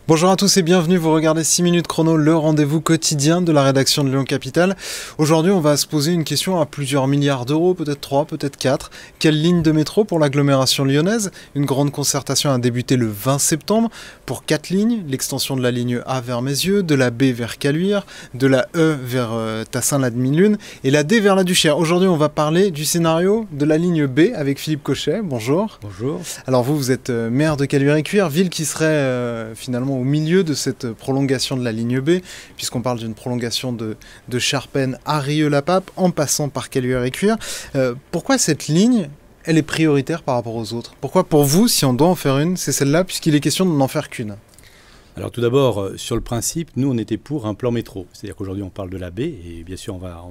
Bonjour à tous et bienvenue, vous regardez 6 minutes chrono, le rendez-vous quotidien de la rédaction de Lyon Capitale. Aujourd'hui, on va se poser une question à plusieurs milliards d'euros, peut-être 3, peut-être 4. Quelle ligne de métro pour l'agglomération lyonnaise? Une grande concertation a débuté le 20 septembre pour 4 lignes, l'extension de la ligne A vers Meyzieux, de la B vers Caluire, de la E vers Tassin-la-Demi-Lune et la D vers la Duchère. Aujourd'hui, on va parler du scénario de la ligne B avec Philippe Cochet. Bonjour. Bonjour. Alors vous êtes maire de Caluire-et-Cuire, ville qui serait finalement au milieu de cette prolongation de la ligne B, puisqu'on parle d'une prolongation de Charpennes à Rieux-la-Pape, en passant par Caluire-et-Cuire. Pourquoi cette ligne, elle est prioritaire par rapport aux autres? Pourquoi pour vous, si on doit en faire une, c'est celle-là, puisqu'il est question de n'en faire qu'une? Alors tout d'abord, sur le principe, nous on était pour un plan métro. C'est-à-dire qu'aujourd'hui on parle de la B, et bien sûr on va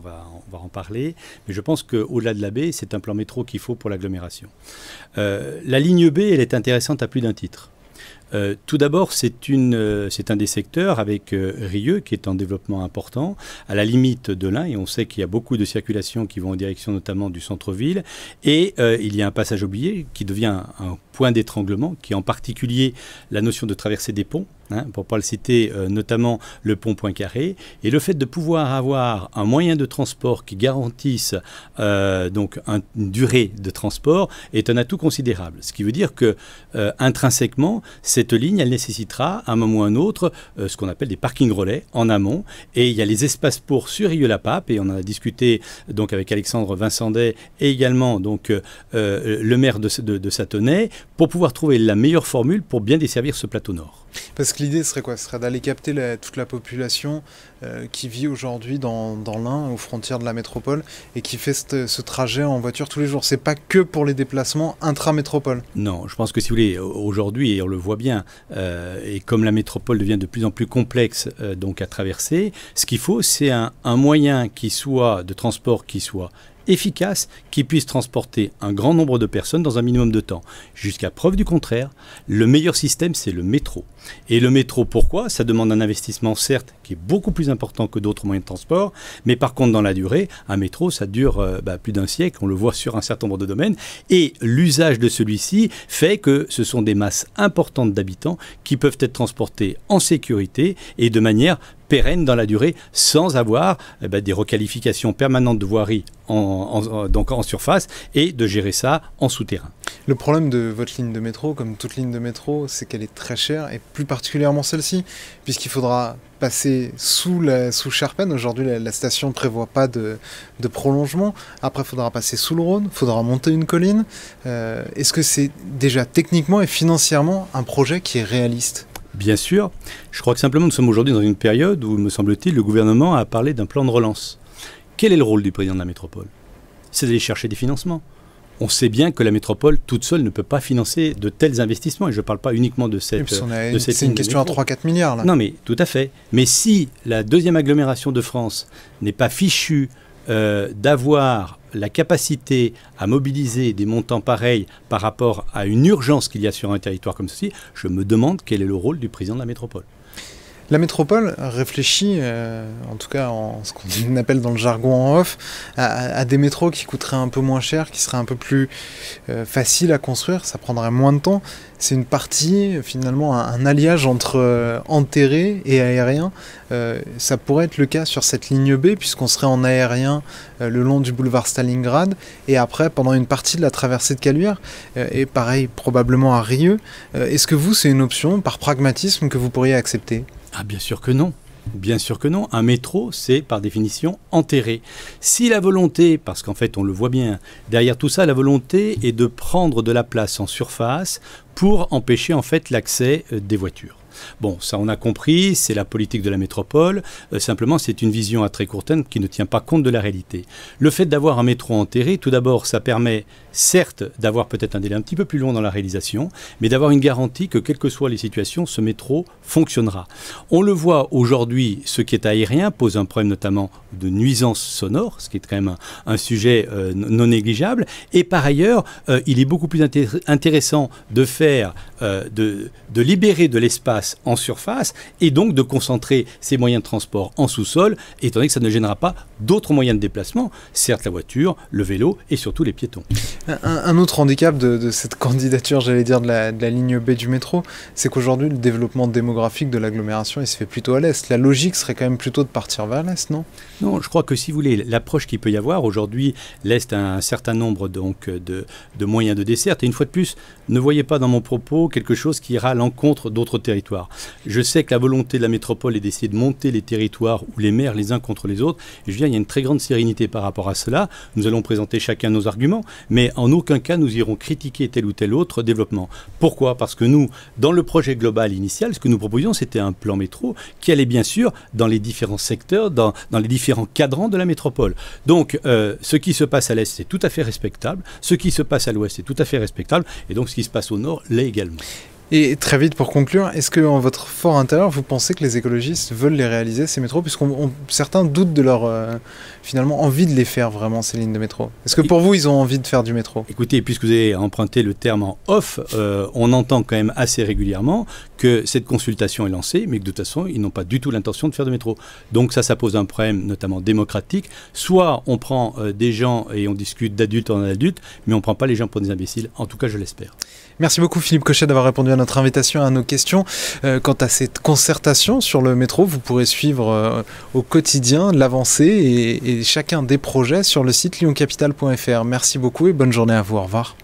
en parler, mais je pense qu'au-delà de la B, c'est un plan métro qu'il faut pour l'agglomération. La ligne B, elle est intéressante à plus d'un titre. Tout d'abord, c'est un des secteurs avec Rieux qui est en développement important, à la limite de l'Ain, et on sait qu'il y a beaucoup de circulations qui vont en direction notamment du centre-ville, et il y a un passage oublié qui devient un point d'étranglement, qui est en particulier la notion de traversée des ponts, pour ne pas le citer, notamment le pont Poincaré, et le fait de pouvoir avoir un moyen de transport qui garantisse donc une durée de transport est un atout considérable. Ce qui veut dire que intrinsèquement, cette ligne, elle nécessitera à un moment ou à un autre ce qu'on appelle des parkings relais en amont, et il y a les espaces pour sur Rieux-la-Pape, et on en a discuté donc avec Alexandre Vincendet et également donc le maire de Sathonay, pour pouvoir trouver la meilleure formule pour bien desservir ce plateau nord. Parce que l'idée serait quoi? Ce serait d'aller capter toute la population qui vit aujourd'hui dans l'Ain, aux frontières de la métropole, et qui fait ce trajet en voiture tous les jours. C'est pas que pour les déplacements intra-métropole. Non, je pense que si vous voulez, aujourd'hui, et on le voit bien, et comme la métropole devient de plus en plus complexe donc à traverser, ce qu'il faut, c'est un moyen de transport qui soit efficace, qui puisse transporter un grand nombre de personnes dans un minimum de temps. Jusqu'à preuve du contraire, le meilleur système, c'est le métro. Et le métro, pourquoi? Ça demande un investissement, certes, qui est beaucoup plus important que d'autres moyens de transport, mais par contre, dans la durée, un métro, ça dure plus d'un siècle, on le voit sur un certain nombre de domaines, et l'usage de celui-ci fait que ce sont des masses importantes d'habitants qui peuvent être transportés en sécurité et de manière pérenne dans la durée, sans avoir des requalifications permanentes de voirie donc en surface, et de gérer ça en souterrain. Le problème de votre ligne de métro, comme toute ligne de métro, c'est qu'elle est très chère, et plus particulièrement celle-ci, puisqu'il faudra passer sous Charpennes. Aujourd'hui, la station ne prévoit pas de prolongement. Après, il faudra passer sous le Rhône, il faudra monter une colline. Est-ce que c'est déjà techniquement et financièrement un projet qui est réaliste ? Bien sûr. Je crois que simplement nous sommes aujourd'hui dans une période où, me semble-t-il, le gouvernement a parlé d'un plan de relance. Quel est le rôle du président de la métropole? C'est d'aller chercher des financements. On sait bien que la métropole, toute seule, ne peut pas financer de tels investissements. Et je ne parle pas uniquement de cette... C'est une question à 3-4 milliards, là. Non, mais tout à fait. Mais si la deuxième agglomération de France n'est pas fichue d'avoir la capacité à mobiliser des montants pareils par rapport à une urgence qu'il y a sur un territoire comme ceci, je me demande quel est le rôle du président de la métropole. La métropole réfléchit, en tout cas en ce qu'on appelle dans le jargon en off, à des métros qui coûteraient un peu moins cher, qui seraient un peu plus faciles à construire, ça prendrait moins de temps. C'est une partie, finalement, un alliage entre enterré et aérien. Ça pourrait être le cas sur cette ligne B, puisqu'on serait en aérien le long du boulevard Stalingrad, et après, pendant une partie de la traversée de Caluire, et pareil, probablement à Rieux. Est-ce que vous, c'est une option, par pragmatisme, que vous pourriez accepter ? Ah, bien sûr que non. Bien sûr que non. Un métro, c'est par définition enterré. Si la volonté, parce qu'en fait on le voit bien, derrière tout ça, la volonté est de prendre de la place en surface pour empêcher en fait l'accès des voitures. Bon, ça on a compris, c'est la politique de la métropole, simplement c'est une vision à très court terme qui ne tient pas compte de la réalité. Le fait d'avoir un métro enterré, tout d'abord, ça permet certes d'avoir peut-être un délai un petit peu plus long dans la réalisation, mais d'avoir une garantie que quelles que soient les situations, ce métro fonctionnera. On le voit aujourd'hui, ce qui est aérien pose un problème notamment de nuisance sonore, ce qui est quand même un sujet non négligeable, et par ailleurs, il est beaucoup plus intéressant de faire, de libérer de l'espace en surface et donc de concentrer ces moyens de transport en sous-sol, étant donné que ça ne gênera pas d'autres moyens de déplacement, certes la voiture, le vélo et surtout les piétons. Un autre handicap de cette candidature, j'allais dire, de la ligne B du métro, c'est qu'aujourd'hui, le développement démographique de l'agglomération, il se fait plutôt à l'est. La logique serait quand même plutôt de partir vers l'est, non? Non, je crois que si vous voulez, l'approche qu'il peut y avoir, aujourd'hui, l'Est a un certain nombre donc, de moyens de desserte. Et une fois de plus, ne voyez pas dans mon propos quelque chose qui ira à l'encontre d'autres territoires. Je sais que la volonté de la métropole est d'essayer de monter les territoires ou les maires les uns contre les autres. Et je veux dire, il y a une très grande sérénité par rapport à cela. Nous allons présenter chacun nos arguments, mais en aucun cas nous irons critiquer tel ou tel autre développement. Pourquoi? Parce que nous, dans le projet global initial, ce que nous proposions, c'était un plan métro qui allait bien sûr dans les différents secteurs, dans les différents cadrans de la métropole. Donc, ce qui se passe à l'Est, c'est tout à fait respectable. Ce qui se passe à l'Ouest, c'est tout à fait respectable. Et donc, ce qui se passe au Nord, l'est également. Et très vite, pour conclure, est-ce que en votre fort intérieur, vous pensez que les écologistes veulent les réaliser, ces métros, puisque certains doutent de leur, finalement, envie de les faire vraiment, ces lignes de métro? Est-ce que pour vous, ils ont envie de faire du métro? Écoutez, puisque vous avez emprunté le terme en off, on entend quand même assez régulièrement que cette consultation est lancée, mais que de toute façon, ils n'ont pas du tout l'intention de faire de métro. Donc ça pose un problème notamment démocratique. Soit on prend des gens et on discute d'adultes en adultes, mais on ne prend pas les gens pour des imbéciles. En tout cas, je l'espère. Merci beaucoup Philippe Cochet d'avoir répondu à notre invitation, à nos questions. Quant à cette concertation sur le métro, vous pourrez suivre au quotidien l'avancée et chacun des projets sur le site lyoncapital.fr. Merci beaucoup et bonne journée à vous. Au revoir.